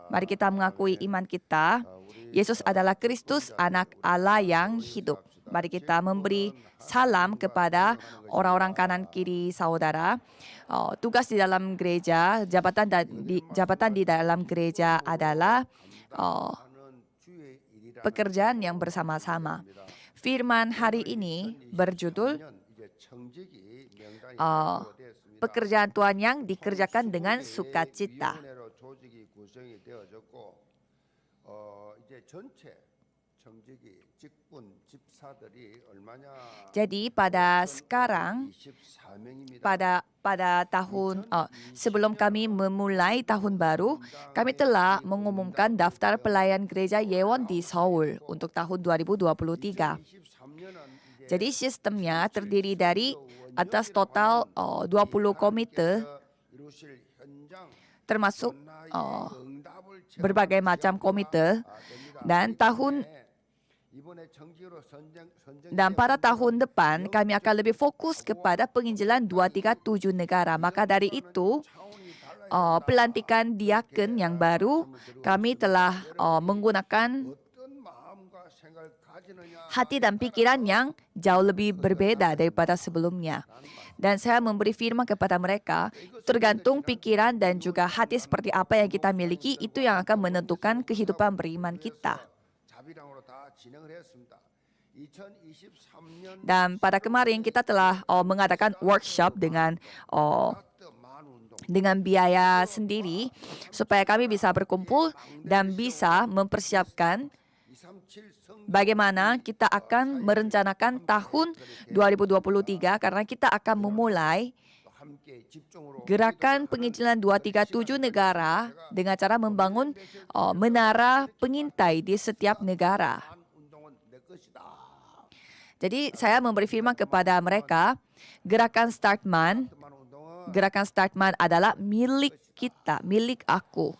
Mari kita mengakui iman kita. Yesus adalah Kristus, anak Allah yang hidup. Mari kita memberi salam kepada orang-orang kanan kiri saudara. Tugas di dalam gereja, jabatan di dalam gereja adalah pekerjaan yang bersama-sama. Firman hari ini berjudul pekerjaan Tuhan yang dikerjakan dengan sukacita. Jadi pada sekarang, pada tahun sebelum kami memulai tahun baru, kami telah mengumumkan daftar pelayan gereja Yewon di Seoul untuk tahun 2023. Jadi sistemnya terdiri dari atas total 20 komite, termasuk berbagai macam komite, dan pada tahun depan kami akan lebih fokus kepada penginjilan 237 negara. Maka dari itu, pelantikan diaken yang baru, kami telah menggunakan hati dan pikiran yang jauh lebih berbeda daripada sebelumnya. Dan saya memberi firman kepada mereka, tergantung pikiran dan juga hati seperti apa yang kita miliki, itu yang akan menentukan kehidupan beriman kita. Dan pada kemarin kita telah mengadakan workshop dengan biaya sendiri, supaya kami bisa berkumpul dan bisa mempersiapkan bagaimana kita akan merencanakan tahun 2023, karena kita akan memulai gerakan penginjilan 237 negara dengan cara membangun menara pengintai di setiap negara. Jadi saya memberi firman kepada mereka, gerakan Startman adalah milik kita, milik aku.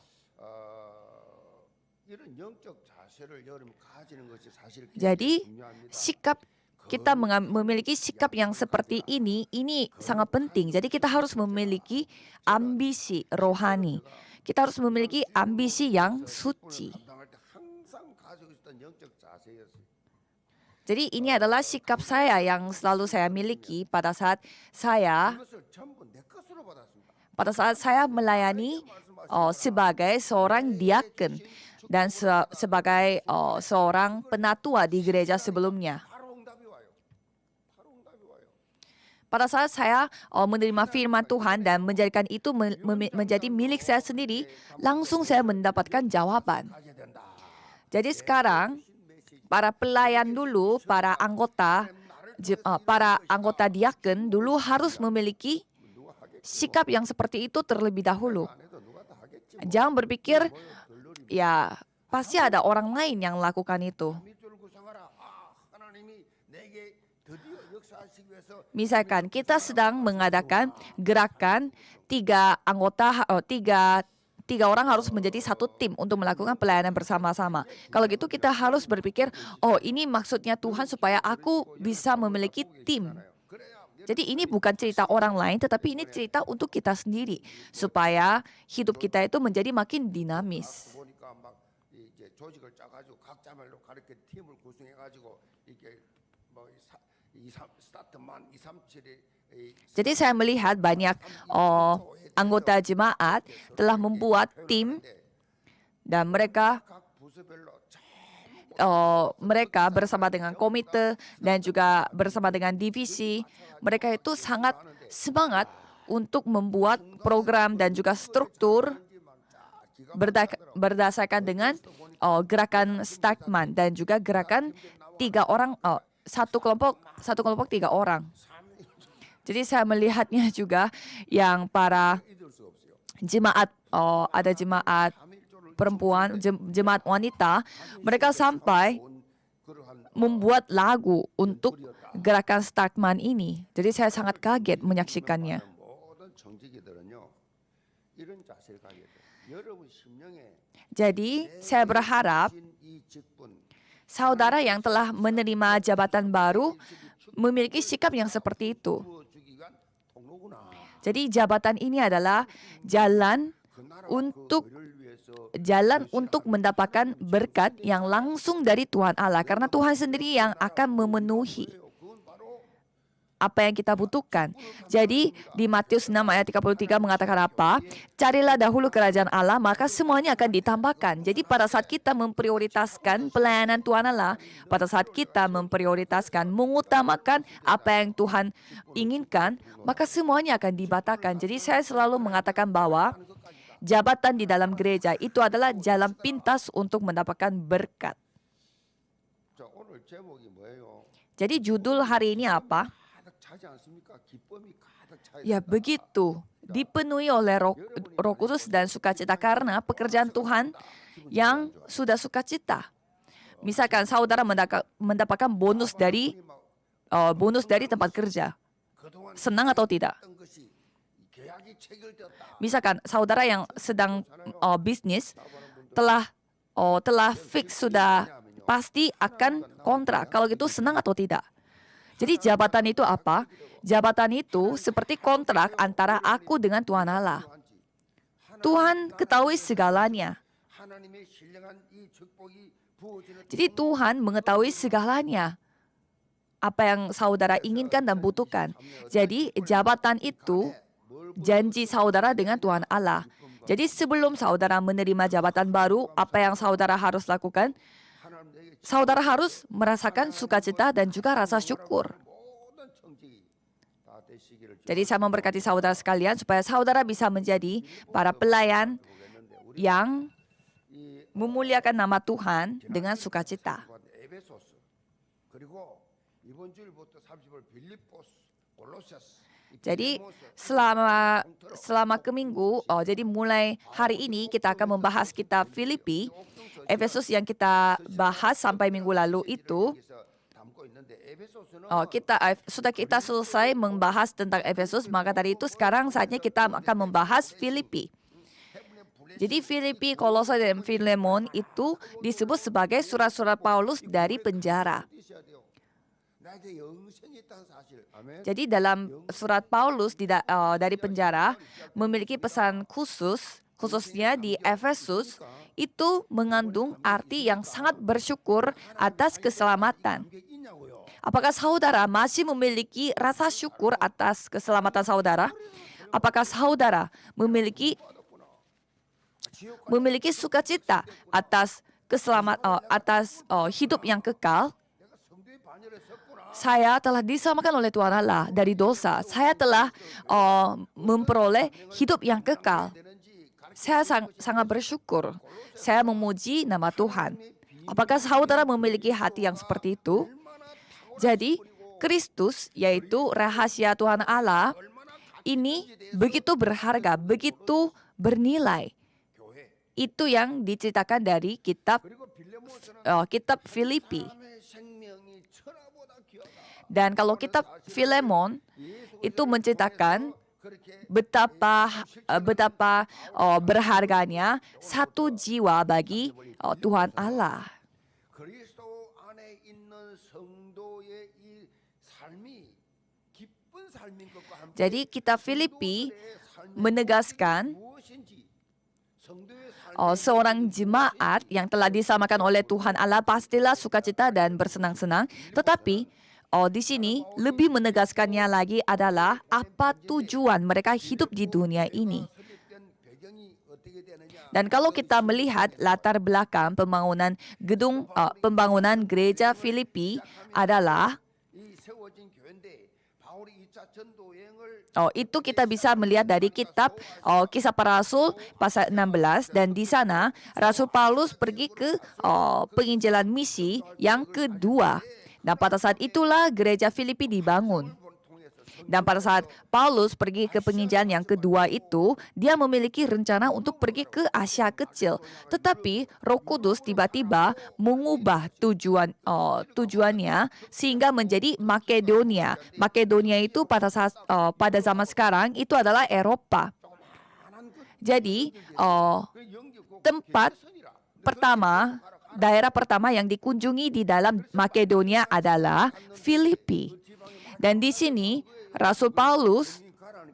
Jadi sikap kita memiliki sikap yang seperti ini sangat penting. Jadi kita harus memiliki ambisi rohani. Kita harus memiliki ambisi yang suci. Jadi ini adalah sikap saya yang selalu saya miliki pada saat saya melayani sebagai seorang diaken dan sebagai seorang penatua di gereja sebelumnya. Pada saat saya menerima firman Tuhan dan menjadikan itu menjadi milik saya sendiri, langsung saya mendapatkan jawaban. Jadi sekarang, para pelayan dulu, para anggota diaken dulu harus memiliki sikap yang seperti itu terlebih dahulu. Jangan berpikir, ya pasti ada orang lain yang lakukan itu. Misalkan kita sedang mengadakan gerakan tiga orang harus menjadi satu tim untuk melakukan pelayanan bersama-sama. Kalau gitu kita harus berpikir, ini maksudnya Tuhan supaya aku bisa memiliki tim. Jadi ini bukan cerita orang lain, tetapi ini cerita untuk kita sendiri, supaya hidup kita itu menjadi makin dinamis. Jadi saya melihat banyak anggota jemaat telah membuat tim dan mereka bersama dengan komite dan juga bersama dengan divisi, mereka itu sangat semangat untuk membuat program dan juga struktur berdasarkan dengan gerakan Startman dan juga gerakan satu kelompok 3 orang. Jadi saya melihatnya juga yang para jemaat, ada jemaat perempuan, jemaat wanita, mereka sampai membuat lagu untuk gerakan Startman ini. Jadi saya sangat kaget menyaksikannya. Jadi saya berharap saudara yang telah menerima jabatan baru memiliki sikap yang seperti itu. Jadi jabatan ini adalah jalan untuk jalan untuk mendapatkan berkat yang langsung dari Tuhan Allah. Karena Tuhan sendiri yang akan memenuhi apa yang kita butuhkan. Jadi di Matius 6 ayat 33 mengatakan apa? Carilah dahulu kerajaan Allah, maka semuanya akan ditambahkan. Jadi pada saat kita memprioritaskan pelayanan Tuhan Allah, pada saat kita memprioritaskan, mengutamakan apa yang Tuhan inginkan, maka semuanya akan dibatalkan. Jadi saya selalu mengatakan bahwa jabatan di dalam gereja itu adalah jalan pintas untuk mendapatkan berkat. Jadi judul hari ini apa? Ya begitu, dipenuhi oleh Roh Kudus dan sukacita karena pekerjaan Tuhan yang sudah sukacita. Misalkan saudara mendapatkan bonus dari tempat kerja, senang atau tidak? Misalkan saudara yang sedang bisnis telah fix sudah pasti akan kontrak. Kalau gitu senang atau tidak? Jadi jabatan itu apa? Jabatan itu seperti kontrak antara aku dengan Tuhan Allah. Tuhan ketahui segalanya. Jadi Tuhan mengetahui segalanya. Apa yang saudara inginkan dan butuhkan. Jadi jabatan itu janji saudara dengan Tuhan Allah. Jadi sebelum saudara menerima jabatan baru, apa yang saudara harus lakukan? Saudara harus merasakan sukacita dan juga rasa syukur. Jadi saya memberkati saudara sekalian supaya saudara bisa menjadi para pelayan yang memuliakan nama Tuhan dengan sukacita. Jadi selama ke minggu, jadi mulai hari ini kita akan membahas kitab Filipi. Efesus yang kita bahas sampai minggu lalu itu, kita selesai membahas tentang Efesus, maka dari itu sekarang saatnya kita akan membahas Filipi. Jadi Filipi, Kolose, dan Filemon itu disebut sebagai surat-surat Paulus dari penjara. Jadi dalam surat Paulus dari penjara memiliki pesan khususnya di Efesus, itu mengandung arti yang sangat bersyukur atas keselamatan. Apakah saudara masih memiliki rasa syukur atas keselamatan saudara? Apakah saudara memiliki sukacita atas hidup yang kekal? Saya telah diselamatkan oleh Tuhan Allah dari dosa. Saya telah memperoleh hidup yang kekal. Saya sangat bersyukur. Saya memuji nama Tuhan. Apakah saudara memiliki hati yang seperti itu? Jadi, Kristus, yaitu rahasia Tuhan Allah, ini begitu berharga, begitu bernilai. Itu yang diceritakan dari kitab Filipi. Dan kalau kitab Filemon itu menceritakan betapa berharganya satu jiwa bagi Tuhan Allah. Jadi kitab Filipi menegaskan seorang jemaat yang telah diselamatkan oleh Tuhan Allah pastilah sukacita dan bersenang-senang. Tetapi di sini lebih menegaskannya lagi adalah apa tujuan mereka hidup di dunia ini. Dan kalau kita melihat latar belakang pembangunan gereja Filipi adalah itu kita bisa melihat dari kitab Kisah Para Rasul pasal 16, dan di sana Rasul Paulus pergi ke penginjilan misi yang kedua. Dan pada saat itulah gereja Filipi dibangun. Dan pada saat Paulus pergi ke penginjilan yang kedua itu, dia memiliki rencana untuk pergi ke Asia Kecil. Tetapi Roh Kudus tiba-tiba mengubah tujuannya sehingga menjadi Makedonia. Makedonia itu pada zaman sekarang itu adalah Eropa. Jadi daerah pertama yang dikunjungi di dalam Makedonia adalah Filipi. Dan di sini Rasul Paulus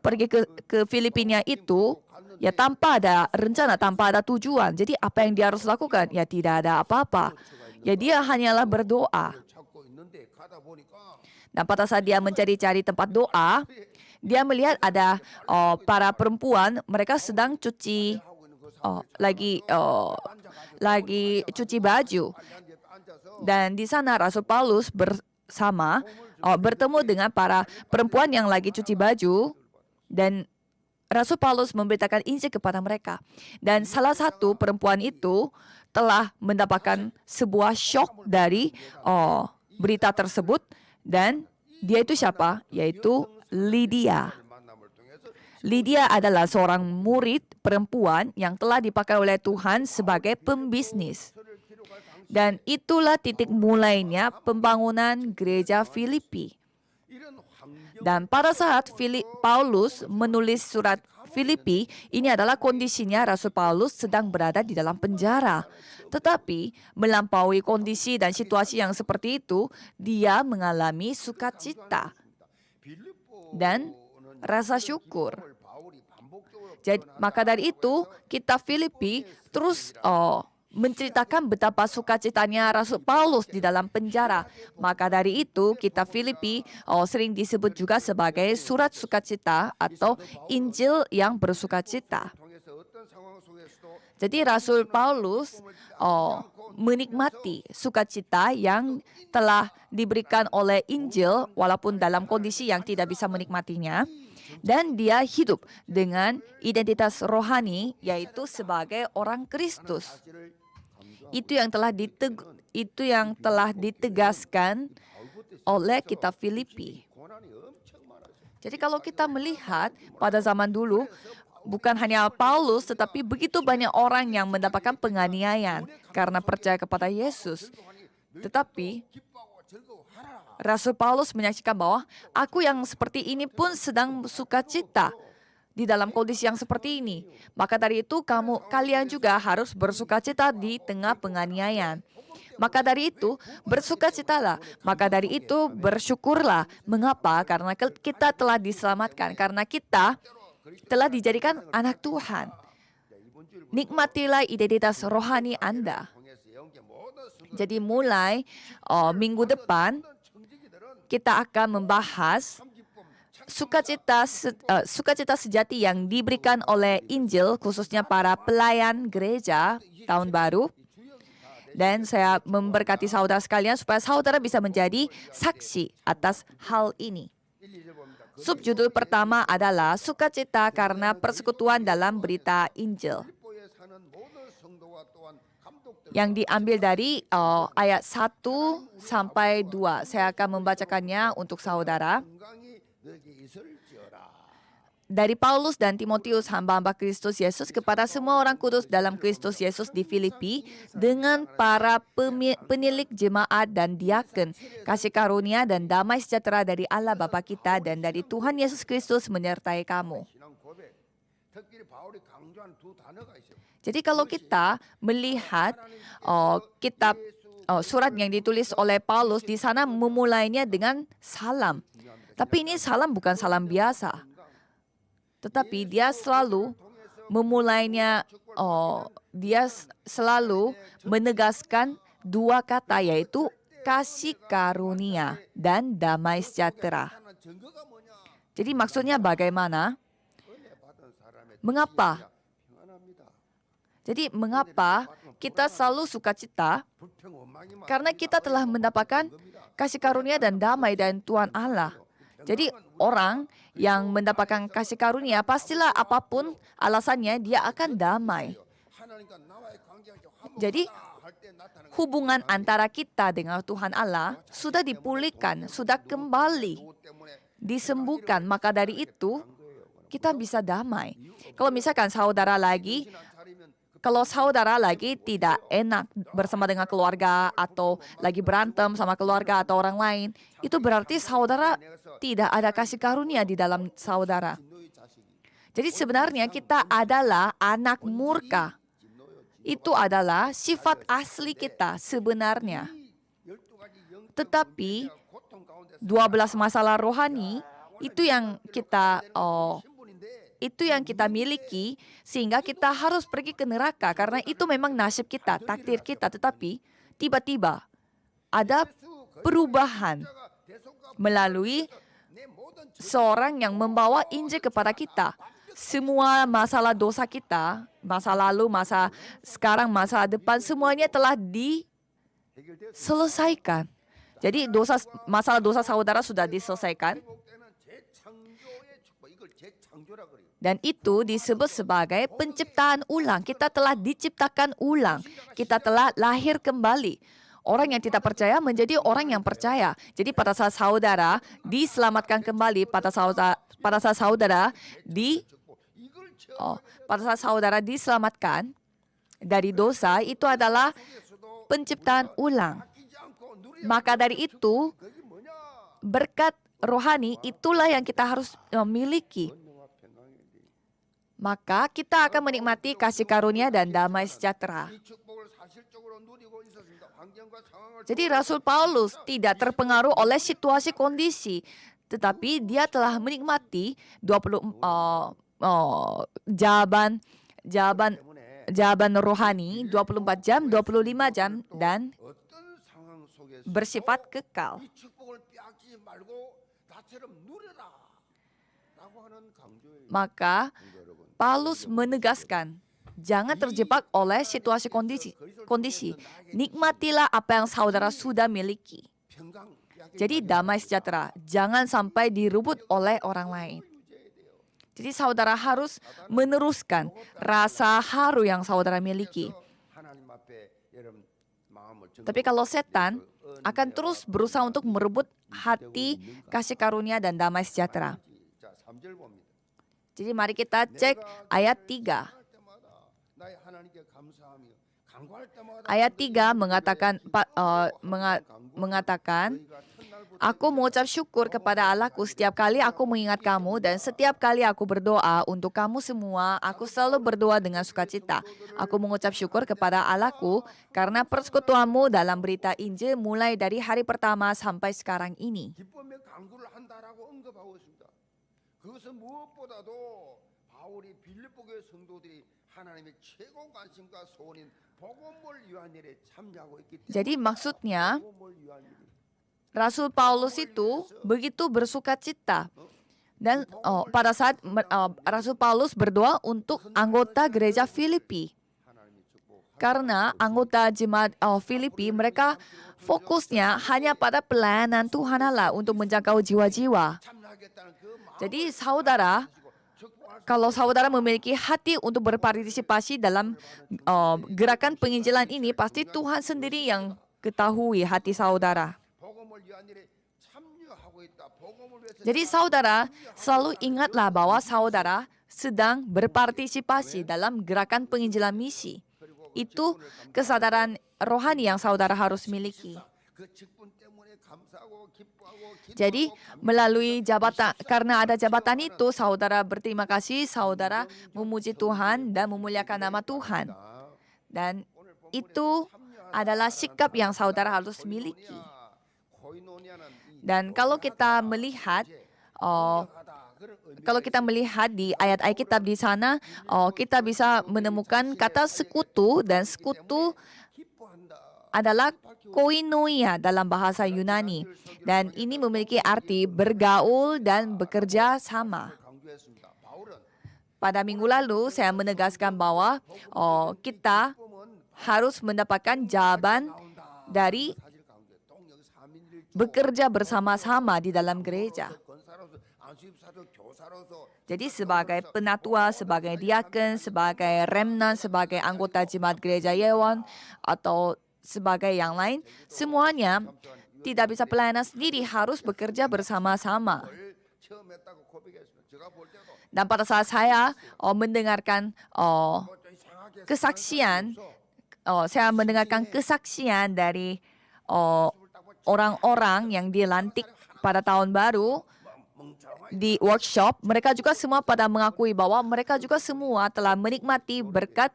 pergi ke Filipina itu Ya tanpa ada rencana, tanpa ada tujuan. Jadi apa yang dia harus lakukan? Ya tidak ada apa-apa. Ya dia hanyalah berdoa. Dan pada saat dia mencari-cari tempat doa, dia melihat ada para perempuan, mereka sedang lagi cuci baju. Dan di sana Rasul Paulus bertemu dengan para perempuan yang lagi cuci baju, dan Rasul Paulus memberitakan Injil kepada mereka. Dan salah satu perempuan itu telah mendapatkan sebuah shock dari berita tersebut. Dan dia itu siapa? Yaitu Lydia. Lydia adalah seorang murid perempuan yang telah dipakai oleh Tuhan sebagai pembisnis. Dan itulah titik mulainya pembangunan gereja Filipi. Dan pada saat Paulus menulis surat Filipi, ini adalah kondisinya Rasul Paulus sedang berada di dalam penjara. Tetapi melampaui kondisi dan situasi yang seperti itu, dia mengalami sukacita dan rasa syukur. Jadi, maka dari itu, kitab Filipi terus menceritakan betapa sukacitanya Rasul Paulus di dalam penjara. Maka dari itu, kitab Filipi sering disebut juga sebagai surat sukacita atau Injil yang bersukacita. Jadi Rasul Paulus menikmati sukacita yang telah diberikan oleh Injil walaupun dalam kondisi yang tidak bisa menikmatinya. Dan dia hidup dengan identitas rohani, yaitu sebagai orang Kristus. Itu yang telah ditegaskan oleh kitab Filipi. Jadi kalau kita melihat pada zaman dulu, bukan hanya Paulus, tetapi begitu banyak orang yang mendapatkan penganiayaan karena percaya kepada Yesus. Tetapi Rasul Paulus menyaksikan bahwa aku yang seperti ini pun sedang sukacita di dalam kondisi yang seperti ini. Maka dari itu kalian juga harus bersukacita di tengah penganiayaan. Maka dari itu bersukacitalah. Maka dari itu bersyukurlah. Mengapa? Karena kita telah diselamatkan. Karena kita telah dijadikan anak Tuhan. Nikmatilah identitas rohani Anda. Jadi mulai minggu depan kita akan membahas sukacita sejati yang diberikan oleh Injil, khususnya para pelayan gereja tahun baru. Dan saya memberkati saudara sekalian supaya saudara bisa menjadi saksi atas hal ini. Subjudul pertama adalah sukacita karena persekutuan dalam berita Injil, yang diambil dari ayat 1 sampai 2. Saya akan membacakannya untuk saudara. Dari Paulus dan Timotius, hamba-hamba Kristus Yesus, kepada semua orang kudus dalam Kristus Yesus di Filipi, dengan para penilik jemaat dan diaken, kasih karunia dan damai sejahtera dari Allah Bapa kita dan dari Tuhan Yesus Kristus menyertai kamu. Jadi kalau kita melihat kitab surat yang ditulis oleh Paulus, di sana memulainya dengan salam. Tapi ini salam bukan salam biasa. Tetapi dia selalu memulainya, dia selalu menegaskan dua kata, yaitu kasih karunia dan damai sejahtera. Jadi maksudnya bagaimana? Mengapa? Jadi mengapa kita selalu sukacita? Karena kita telah mendapatkan kasih karunia dan damai dari Tuhan Allah. Jadi orang yang mendapatkan kasih karunia, pastilah apapun alasannya, dia akan damai. Jadi hubungan antara kita dengan Tuhan Allah sudah dipulihkan, sudah kembali, disembuhkan. Maka dari itu kita bisa damai. Kalau misalkan saudara lagi tidak enak bersama dengan keluarga atau lagi berantem sama keluarga atau orang lain, itu berarti saudara tidak ada kasih karunia di dalam saudara. Jadi sebenarnya kita adalah anak murka. Itu adalah sifat asli kita sebenarnya. Tetapi 12 masalah rohani itu yang kita Itu yang kita miliki sehingga kita harus pergi ke neraka karena itu memang nasib kita, takdir kita. Tetapi tiba-tiba ada perubahan melalui seorang yang membawa Injil kepada kita. Semua masalah dosa kita, masa lalu, masa sekarang, masa depan, semuanya telah diselesaikan. Jadi masalah dosa saudara sudah diselesaikan. Dan itu disebut sebagai penciptaan ulang. Kita telah diciptakan ulang. Kita telah lahir kembali. Orang yang tidak percaya menjadi orang yang percaya. Jadi pada saat saudara diselamatkan kembali, pada saat saudara diselamatkan dari dosa, itu adalah penciptaan ulang. Maka dari itu, berkat rohani itulah yang kita harus miliki. Maka kita akan menikmati kasih karunia dan damai sejahtera. Jadi Rasul Paulus tidak terpengaruh oleh situasi kondisi, tetapi dia telah menikmati jawaban rohani 24 jam, 25 jam dan bersifat kekal. Maka Paulus menegaskan, jangan terjebak oleh situasi kondisi. Nikmatilah apa yang saudara sudah miliki. Jadi damai sejahtera, jangan sampai direbut oleh orang lain. Jadi saudara harus meneruskan rasa haru yang saudara miliki. Tapi kalau setan akan terus berusaha untuk merebut hati, kasih karunia, dan damai sejahtera. Jadi mari kita cek ayat 3. Ayat 3 mengatakan, aku mengucap syukur kepada Allahku setiap kali aku mengingat kamu dan setiap kali aku berdoa untuk kamu semua, aku selalu berdoa dengan sukacita. Aku mengucap syukur kepada Allahku karena persekutuanmu dalam berita Injil mulai dari hari pertama sampai sekarang ini. Jadi maksudnya, Rasul Paulus itu begitu bersukacita. Dan pada saat Rasul Paulus berdoa untuk anggota gereja Filipi. Karena anggota jemaat Filipi, mereka fokusnya hanya pada pelayanan Tuhan Allah untuk menjangkau jiwa-jiwa. Jadi saudara, kalau saudara memiliki hati untuk berpartisipasi dalam gerakan penginjilan ini, pasti Tuhan sendiri yang ketahui hati saudara. Jadi saudara, selalu ingatlah bahwa saudara sedang berpartisipasi dalam gerakan penginjilan misi. Itu kesadaran rohani yang saudara harus miliki. Jadi melalui jabatan, karena ada jabatan itu, saudara berterima kasih, saudara memuji Tuhan dan memuliakan nama Tuhan. Dan itu adalah sikap yang saudara harus miliki. Dan kalau kita melihat di ayat-ayat kitab di sana, kita bisa menemukan kata sekutu, dan sekutu adalah koinonia dalam bahasa Yunani. Dan ini memiliki arti bergaul dan bekerja sama. Pada minggu lalu, saya menegaskan bahwa kita harus mendapatkan jawaban dari bekerja bersama-sama di dalam gereja. Jadi sebagai penatua, sebagai diaken, sebagai remnant, sebagai anggota jemaat gereja Yewon, atau sebagai yang lain, semuanya tidak bisa pelayanan sendiri, harus bekerja bersama-sama. Dan pada saat saya mendengarkan kesaksian, saya mendengarkan kesaksian dari orang-orang yang dilantik pada tahun baru di workshop, mereka juga semua pada mengakui bahwa mereka juga semua telah menikmati berkat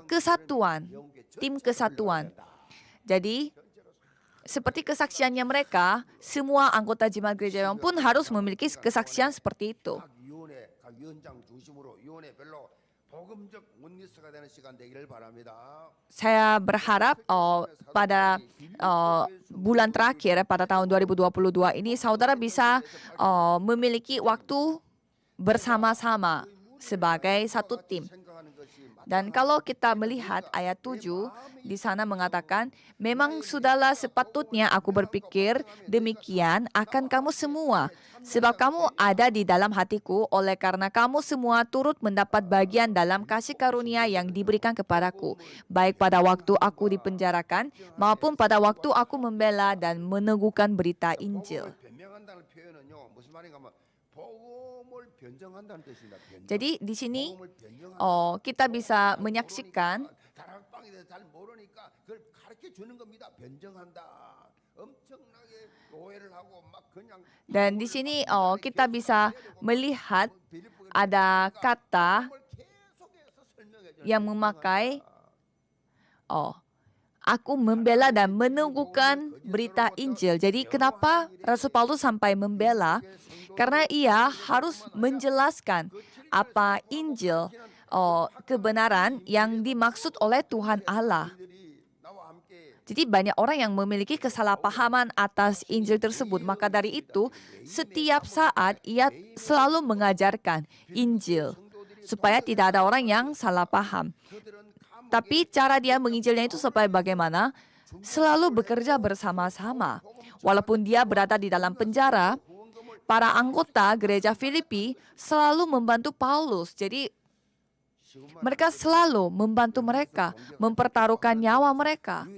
kesatuan, tim kesatuan. Jadi, seperti kesaksiannya mereka, semua anggota jemaat gereja pun harus memiliki kesaksian seperti itu. Saya berharap pada bulan terakhir pada tahun 2022 ini saudara bisa memiliki waktu bersama-sama sebagai satu tim. Dan kalau kita melihat ayat 7, di sana mengatakan, memang sudahlah sepatutnya aku berpikir demikian akan kamu semua. Sebab kamu ada di dalam hatiku oleh karena kamu semua turut mendapat bagian dalam kasih karunia yang diberikan kepadaku. Baik pada waktu aku dipenjarakan maupun pada waktu aku membela dan meneguhkan berita Injil. Jadi di sini kita bisa menyaksikan dan di sini kita bisa melihat ada kata yang memakai aku membela dan meneguhkan berita Injil. Jadi kenapa Rasul Paulus sampai membela? Karena ia harus menjelaskan apa Injil, kebenaran yang dimaksud oleh Tuhan Allah. Jadi banyak orang yang memiliki kesalahpahaman atas Injil tersebut. Maka dari itu, setiap saat ia selalu mengajarkan Injil supaya tidak ada orang yang salah paham. Tapi cara dia menginjilnya itu supaya bagaimana? Selalu bekerja bersama-sama. Walaupun dia berada di dalam penjara, para anggota gereja Filipi selalu membantu Paulus. Jadi mereka selalu membantu mereka, mempertaruhkan nyawa mereka.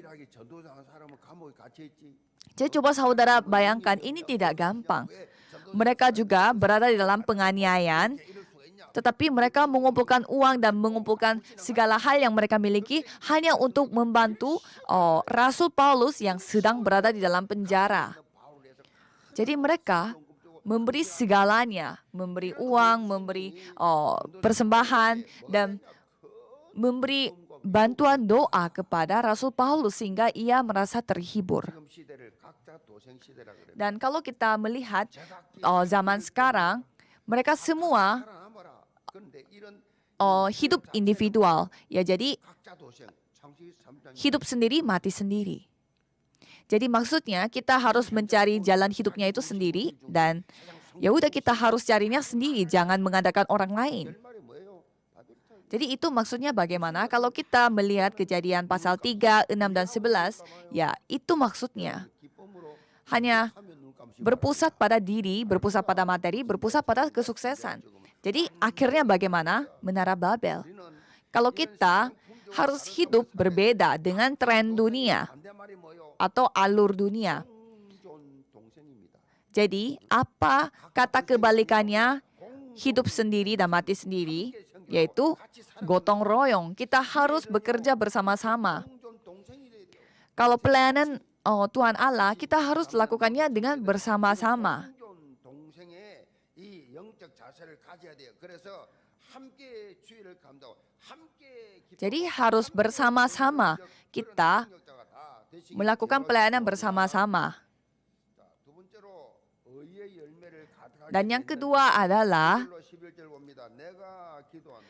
Jadi coba saudara bayangkan, ini tidak gampang. Mereka juga berada di dalam penganiayaan, tetapi mereka mengumpulkan uang dan mengumpulkan segala hal yang mereka miliki hanya untuk membantu Rasul Paulus yang sedang berada di dalam penjara. Jadi mereka memberi segalanya, memberi uang, memberi persembahan, dan memberi bantuan doa kepada Rasul Paulus sehingga ia merasa terhibur. Dan kalau kita melihat zaman sekarang, mereka semua hidup individual, ya jadi hidup sendiri, mati sendiri. Jadi maksudnya kita harus mencari jalan hidupnya itu sendiri dan ya udah kita harus carinya sendiri, jangan mengandalkan orang lain. Jadi itu maksudnya bagaimana? Kalau kita melihat Kejadian pasal 3, 6, dan 11, ya itu maksudnya. Hanya berpusat pada diri, berpusat pada materi, berpusat pada kesuksesan. Jadi akhirnya bagaimana? Menara Babel. Kalau kita harus hidup berbeda dengan tren dunia atau alur dunia. Jadi apa kata kebalikannya hidup sendiri dan mati sendiri? Yaitu gotong royong. Kita harus bekerja bersama-sama. Kalau pelayanan Tuhan Allah, kita harus lakukannya dengan bersama-sama. Jadi harus bersama-sama kita melakukan pelayanan bersama-sama. Dan yang kedua adalah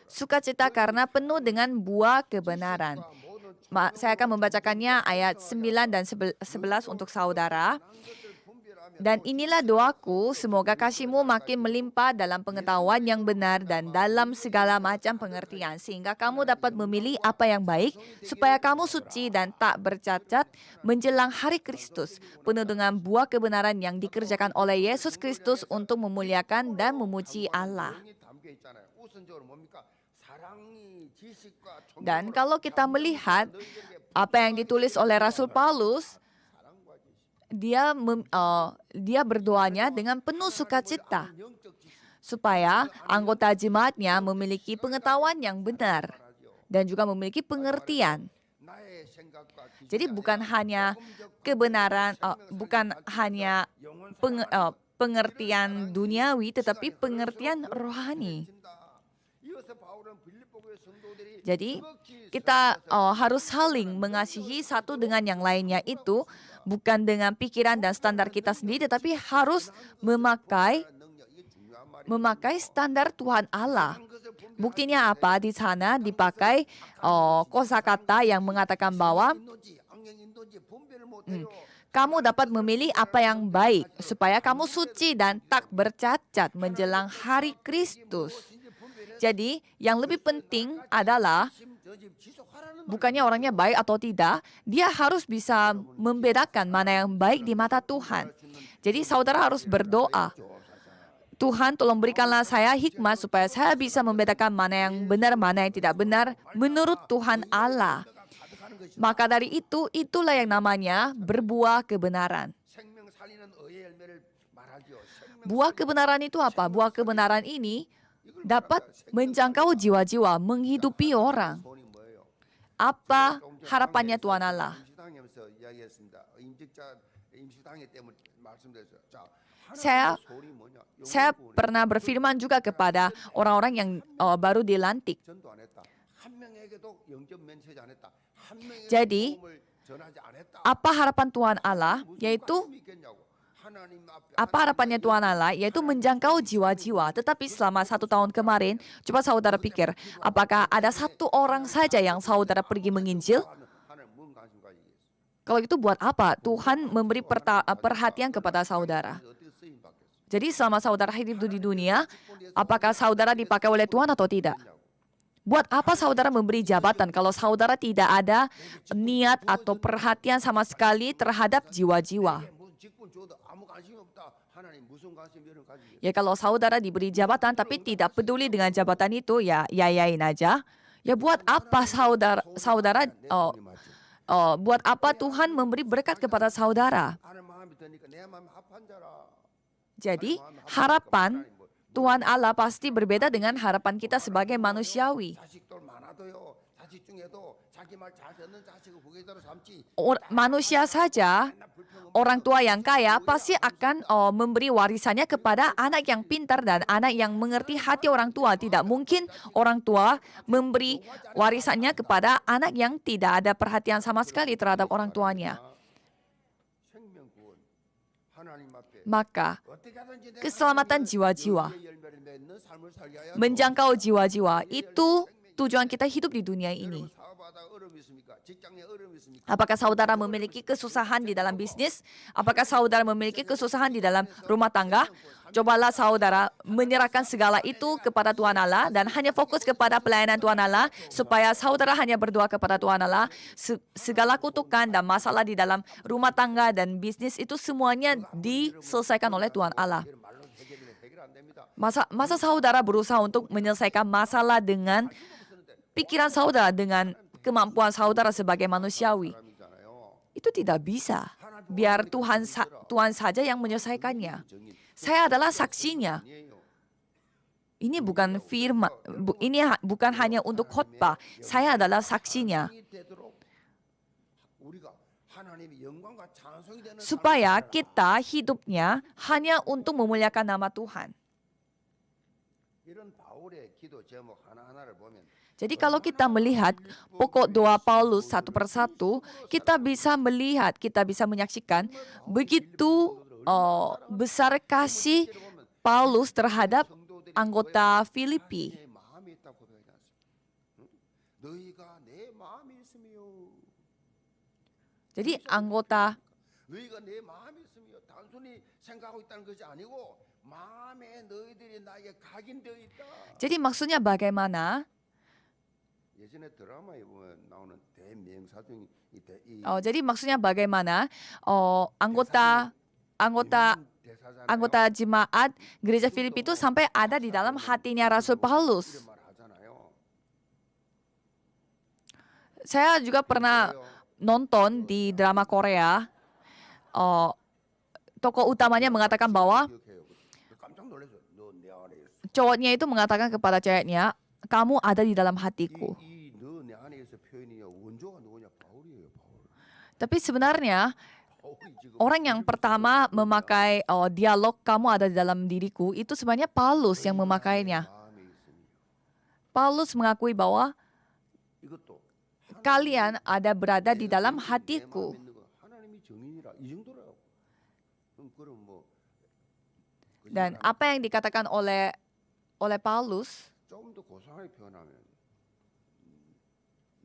sukacita karena penuh dengan buah kebenaran. Saya akan membacakannya ayat 9 dan 11 untuk saudara. Dan inilah doaku, semoga kasihmu makin melimpah dalam pengetahuan yang benar dan dalam segala macam pengertian, sehingga kamu dapat memilih apa yang baik, supaya kamu suci dan tak bercacat menjelang hari Kristus, penuh dengan buah kebenaran yang dikerjakan oleh Yesus Kristus untuk memuliakan dan memuji Allah. Dan kalau kita melihat apa yang ditulis oleh Rasul Paulus, dia berdoanya dengan penuh sukacita supaya anggota jemaatnya memiliki pengetahuan yang benar dan juga memiliki pengertian. Jadi bukan hanya kebenaran, bukan hanya pengertian duniawi, tetapi pengertian rohani. Jadi kita harus saling mengasihi satu dengan yang lainnya itu bukan dengan pikiran dan standar kita sendiri, tetapi harus memakai memakai standar Tuhan Allah. Buktinya apa? Di sana dipakai kosakata yang mengatakan bahwa kamu dapat memilih apa yang baik supaya kamu suci dan tak bercacat menjelang hari Kristus. Jadi, yang lebih penting adalah bukannya orangnya baik atau tidak, dia harus bisa membedakan mana yang baik di mata Tuhan. Jadi, saudara harus berdoa. Tuhan, tolong berikanlah saya hikmat supaya saya bisa membedakan mana yang benar, mana yang tidak benar menurut Tuhan Allah. Maka dari itu, itulah yang namanya berbuah kebenaran. Buah kebenaran itu apa? Buah kebenaran ini dapat menjangkau jiwa-jiwa, menghidupi orang. Apa harapannya Tuhan Allah? Saya pernah berfirman juga kepada orang-orang yang baru dilantik. Jadi, apa harapan Tuhan Allah? Apa harapannya Tuhan Allah? Yaitu menjangkau jiwa-jiwa. Tetapi selama 1 tahun kemarin, coba saudara pikir, apakah ada satu orang saja yang saudara pergi menginjil? Kalau itu buat apa? Tuhan memberi perhatian kepada saudara. Jadi selama saudara hidup di dunia, apakah saudara dipakai oleh Tuhan atau tidak? Buat apa saudara memberi jabatan kalau saudara tidak ada niat atau perhatian sama sekali terhadap jiwa-jiwa? Ya kalau saudara diberi jabatan tapi tidak peduli dengan jabatan itu, ya yayain aja. Ya buat apa buat apa Tuhan memberi berkat kepada saudara? Jadi harapan Tuhan Allah pasti berbeda dengan harapan kita sebagai manusiawi. Manusia saja, orang tua yang kaya pasti akan memberi warisannya kepada anak yang pintar dan anak yang mengerti hati orang tua. Tidak mungkin orang tua memberi warisannya kepada anak yang tidak ada perhatian sama sekali terhadap orang tuanya. Maka, keselamatan jiwa-jiwa, menjangkau jiwa-jiwa, itu tujuan kita hidup di dunia ini. Apakah saudara memiliki kesusahan di dalam bisnis? Apakah saudara memiliki kesusahan di dalam rumah tangga? Cobalah saudara menyerahkan segala itu kepada Tuhan Allah dan hanya fokus kepada pelayanan Tuhan Allah supaya saudara hanya berdoa kepada Tuhan Allah. Segala kutukan dan masalah di dalam rumah tangga dan bisnis itu semuanya diselesaikan oleh Tuhan Allah. Masa saudara berusaha untuk menyelesaikan masalah dengan pikiran saudara, dengan kemampuan saudara sebagai manusiawi? Itu tidak bisa. Biar Tuhan saja yang menyelesaikannya. Saya adalah saksinya. Ini bukan firman, ini bukan hanya untuk khotbah. Saya adalah saksinya. Supaya kita hidupnya hanya untuk memuliakan nama Tuhan. Jadi kalau kita melihat pokok doa Paulus satu persatu, kita bisa melihat, kita bisa menyaksikan begitu besar kasih Paulus terhadap anggota Filipi. Jadi jadi maksudnya bagaimana? Jadi maksudnya bagaimana anggota jemaat gereja Filipi itu sampai ada di dalam hatinya Rasul Paulus. Saya juga pernah nonton di drama Korea, tokoh utamanya mengatakan bahwa cowoknya itu mengatakan kepada ceweknya, kamu ada di dalam hatiku. Tapi sebenarnya orang yang pertama memakai dialog kamu ada di dalam diriku itu sebenarnya Paulus yang memakainya. Paulus mengakui bahwa kalian ada berada di dalam hatiku. Dan apa yang dikatakan oleh Paulus, 조금 더 고상하게 표현하면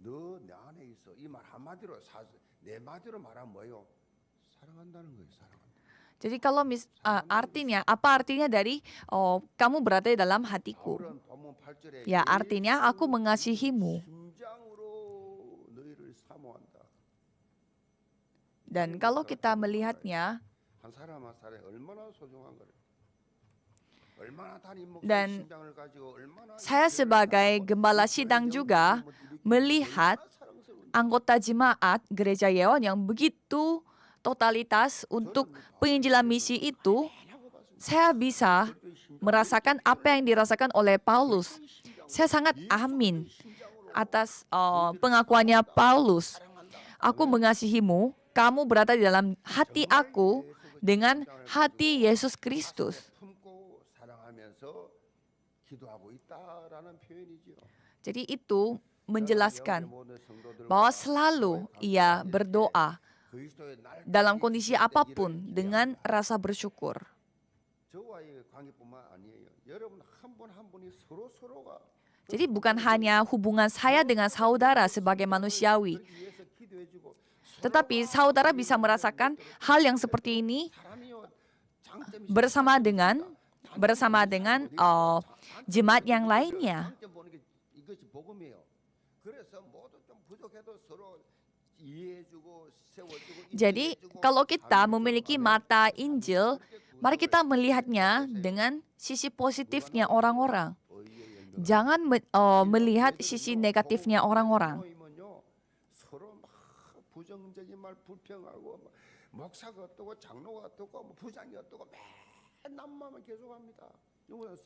너 내 안에 있어. 이 말 한마디로 네 마디로 말하면 뭐예요? 사랑한다는 거예요. 사랑한다. jadi kalau artinya, apa artinya dari kamu berada di dalam hatiku? 바울은 본문 8절에 Ya artinya aku mengasihimu. 심장으로 너희를 사모한다. Dan kalau kita melihatnya, 한 사람 한 사람이 얼마나 소중한 거예요. 얼마나 담임 목사의 Dan 심장을 가지고 얼마나 saya sebagai gembala sidang juga melihat anggota jemaat gereja Yeon yang begitu totalitas untuk penginjilan misi itu, saya bisa merasakan apa yang dirasakan oleh Paulus. Saya sangat amin atas pengakuannya Paulus. Aku mengasihimu, kamu berada di dalam hati aku dengan hati Yesus Kristus. 품고 사랑하면서 기도하고 있다라는 표현이지요. Jadi itu menjelaskan bahwa selalu ia berdoa 그리스도의 날 dalam kondisi apapun dengan rasa bersyukur. 저와의 관계뿐만 아니에요. 여러분 한 분 한 분이 서로가 Jadi bukan hanya hubungan saya dengan saudara sebagai manusiawi, 위해서 기도해주고 tetapi saudara bisa merasakan hal yang seperti ini 사람이요 장점이 bersama dengan jemaat yang lainnya. 장점 보는 게 이것이 복음이에요. 그래서 모두 좀 부족해도 서로 이해해주고 세워주고 Jadi kalau kita memiliki mata Injil, mari kita melihatnya dengan sisi positifnya orang-orang. Jangan melihat sisi negatifnya orang-orang. 모이면요 서로 막 부정적인 말 불평하고 막 목사가 어떠고 장로가 어떠고 뭐 부장이 어떠고 맨 남만 계속합니다. 영어에서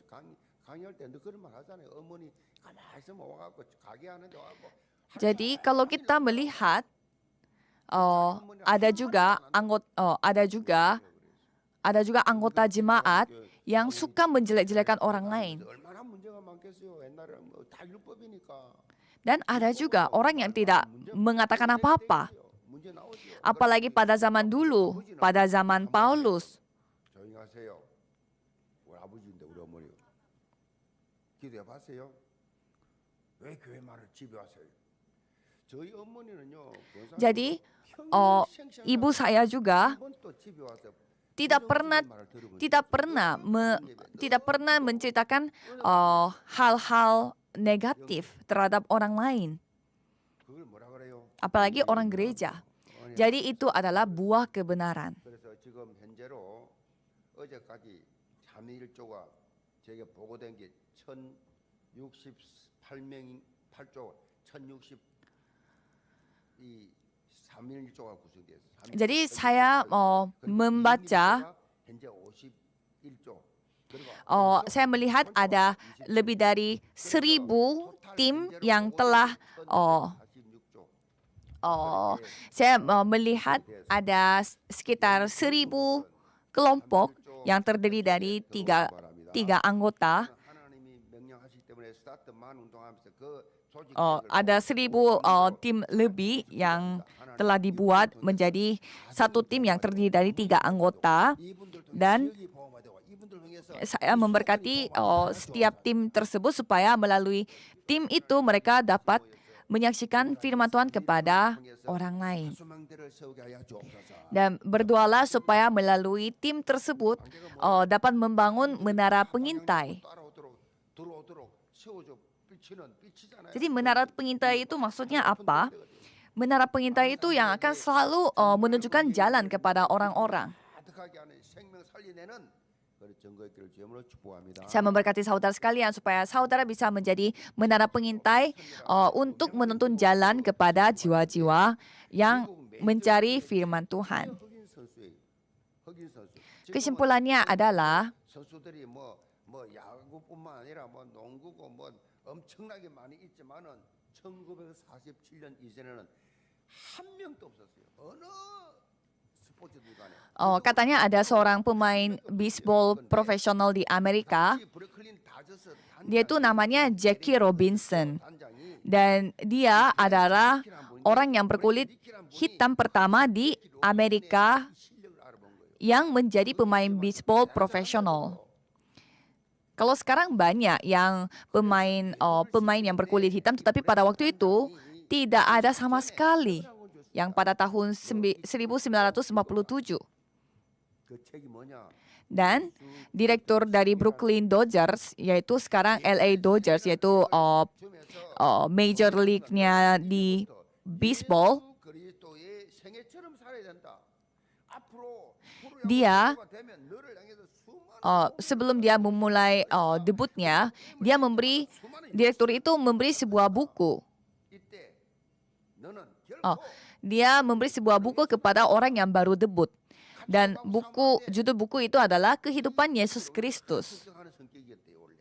강의할 때 그런 말 하잖아요. 어머니 가만히 있으면 와갖고 가게 하는데 와갖고 Jadi kalau kita melihat ada juga anggota jemaat yang suka menjelek-jelekan orang lain. 얼마나 문제가 많겠어요. 옛날에 다 율법이니까 Dan ada juga orang yang tidak mengatakan apa-apa. 문제 나오죠. Apalagi pada zaman dulu, pada zaman Paulus. 조용히 하세요. 우리 아버지인데 우리 어머니 기도해 봤어요? 왜 교회 말을 집에 와서요? 저희 어머니는요. Jadi ibu saya juga 한번또 집에 와서 tidak pernah menceritakan hal-hal negatif terhadap orang lain, 그걸 뭐라 그래요? apalagi orang gereja. Jadi itu adalah buah kebenaran. 그래서 지금 현재로 어제까지 참일조가 제게 보고된 게 1068명 8조 1060 이 3일조가 구성되어 있어요. Jadi saya membaca, 현재 51조. saya melihat ada lebih dari 1.000 tim yang telah saya melihat ada sekitar 1.000 kelompok yang terdiri dari tiga anggota. Ada 1.000 tim lebih yang telah dibuat menjadi satu tim yang terdiri dari 3 anggota. Dan saya memberkati setiap tim tersebut supaya melalui tim itu mereka dapat menyaksikan firman Tuhan kepada orang lain. Dan berdoalah supaya melalui tim tersebut dapat membangun menara pengintai. Jadi menara pengintai itu maksudnya apa? Menara pengintai itu yang akan selalu menunjukkan jalan kepada orang-orang. Saya memberkati saudara sekalian supaya saudara bisa menjadi menara pengintai untuk menuntun jalan kepada jiwa-jiwa yang mencari firman Tuhan. Kesimpulannya adalah 선수들이 뭐 야구뿐만 아니라 뭐 농구고 뭐 엄청나게 많이 있지만은 1947년 이전에는 한 명도 없었어요. 어느 스포츠들 간에. Katanya ada seorang pemain baseball profesional di Amerika. Dia itu namanya Jackie Robinson. Dan dia adalah orang yang berkulit hitam pertama di Amerika yang menjadi pemain baseball profesional. Kalau sekarang banyak yang pemain yang berkulit hitam, tetapi pada waktu itu tidak ada sama sekali yang pada tahun 1957. 그 책이 뭐냐? Dan direktur dari Brooklyn Dodgers, yaitu sekarang LA Dodgers, yaitu Major League-nya di baseball, 그리스도의 생애처럼 살아야 된다. 앞으로 dia 프로야구가 되면 너를 향해서 수많은 sebelum dia memulai debutnya, direktur itu memberi sebuah buku. 이때 너는 Oh, 결코 dia memberi sebuah buku kepada orang yang baru debut. Dan judul buku itu adalah Kehidupan Yesus Kristus. 성격하는 성격이었대요 원래.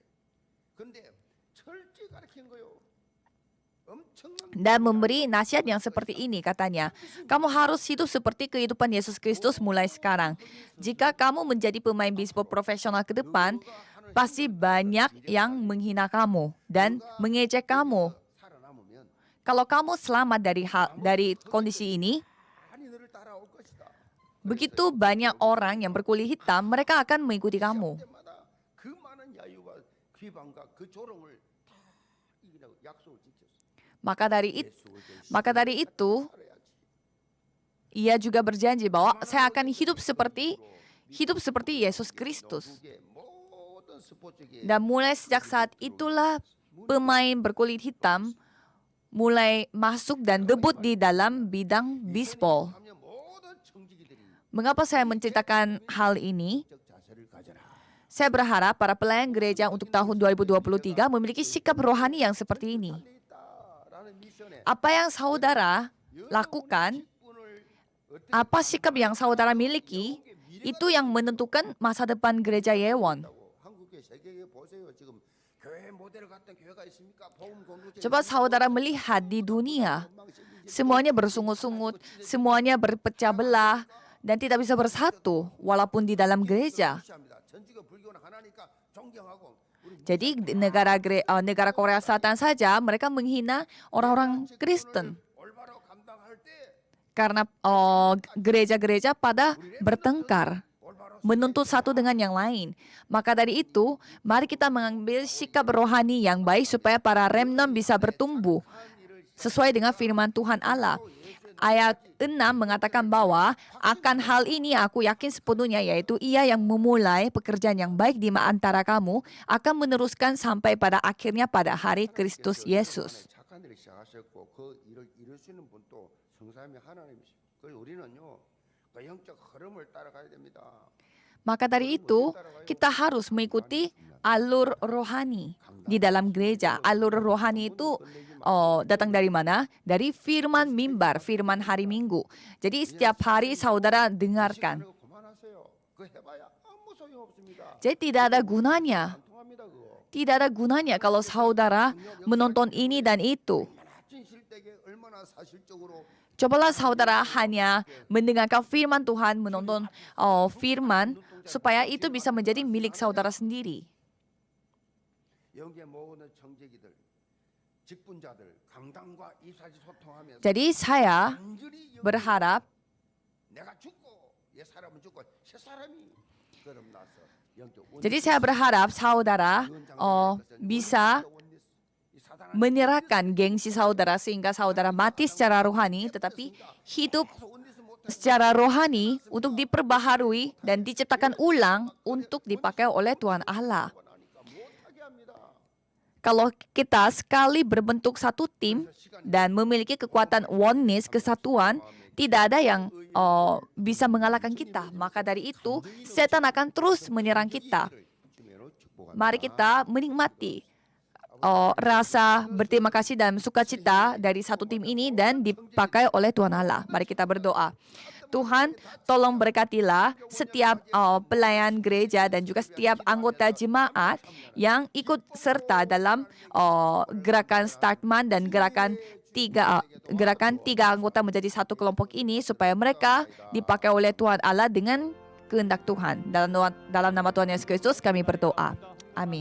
근데 철저히 가르친 거요. 엄청난 Dan memberi nasihat yang seperti ini katanya. Kamu harus hidup seperti kehidupan Yesus Kristus mulai sekarang. Jika kamu menjadi pemain baseball profesional ke depan, pasti banyak yang menghina kamu dan mengejek kamu. 살아남으면 Kalau kamu selamat dari kondisi ini, 많이 너를 따라올 것이다. begitu banyak orang yang berkulit hitam, mereka akan mengikuti kamu. 때마다 그 많은 야유와 비방과 그 조롱을 다 이기라고 약속을 지켰어. Maka dari itu, 살아야지. ia juga berjanji bahwa saya akan hidup seperti Yesus Kristus. 미국의 모든 스포츠계 Dan mulai sejak saat itulah pemain berkulit hitam mulai masuk dan debut di dalam bidang baseball. 모든 청지기들이 Mengapa saya menceritakan hal ini? 적 자세를 가져라. Saya berharap para pelayan gereja untuk tahun 2023 memiliki sikap rohani yang seperti ini. 있다라는 미션에 Apa yang saudara lakukan, apa sikap yang saudara miliki, itu yang menentukan masa depan gereja Yewon. 한국교회 세계교회 보세요. 지금 교회 모델을 갖던 교회가 있습니까? 복음 공동체 Coba saudara melihat di dunia, semuanya bersungut-sungut, semuanya berpecah belah, dan tidak bisa bersatu walaupun di dalam gereja. 무시합니다. 전지가 불교는 하나니까 존경하고 우리 Jadi di negara Korea Selatan saja mereka menghina orang-orang Kristen 올바로 감당할 때 karena gereja-gereja pada bertengkar, menuntut satu dengan yang lain. Maka dari itu, mari kita mengambil sikap rohani yang baik supaya para remnant bisa bertumbuh sesuai dengan firman Tuhan Allah. Ayat 6 mengatakan bahwa akan hal ini aku yakin sepenuhnya, yaitu ia yang memulai pekerjaan yang baik di antara kamu akan meneruskan sampai pada akhirnya pada hari Kristus Yesus. 착한 일을 시작하셨고 그 일을 이룰 수 있는 분도 성삼위 하나님이시고 그래서 우리는요 그 영적 흐름을 따라가야 됩니다. Maka dari itu, kita harus mengikuti alur rohani di dalam gereja. Alur rohani itu datang dari mana? Dari firman mimbar, firman hari Minggu. Jadi setiap hari saudara dengarkan. 그거 그만하세요. 그거 해봐야 아무 소용 없습니다. Jadi tidak ada gunanya. 안 통합니다 그거. Tidak ada gunanya kalau saudara menonton ini dan itu. 얼마나 진실되게 얼마나 사실적으로 Cobalah saudara hanya mendengarkan firman Tuhan, menonton firman, supaya itu bisa menjadi milik saudara sendiri. 여기에 모든 청지기들, 직분자들, 강당과 이사지 소통하면서 Jadi saya 간절히 berharap 내가 죽고 옛 사람은 죽고 새 사람이 거듭나서 영적 Jadi saya berharap saudara bisa menyerahkan gengsi saudara sehingga saudara mati secara rohani tetapi hidup secara rohani untuk diperbaharui dan diciptakan ulang untuk dipakai oleh Tuhan Allah. Kalau kita sekali berbentuk satu tim dan memiliki kekuatan oneness, kesatuan, tidak ada yang bisa mengalahkan kita. Maka dari itu, setan akan terus menyerang kita. Mari kita menikmati rasa berterima kasih dan sukacita dari satu tim ini dan dipakai oleh Tuhan Allah. Mari kita berdoa. Tuhan, tolong berkatilah setiap pelayan gereja dan juga setiap anggota jemaat yang ikut serta dalam gerakan Startman dan gerakan tiga anggota menjadi satu kelompok ini supaya mereka dipakai oleh Tuhan Allah dengan kehendak Tuhan. Dalam nama Tuhan Yesus Kristus kami berdoa. Amin.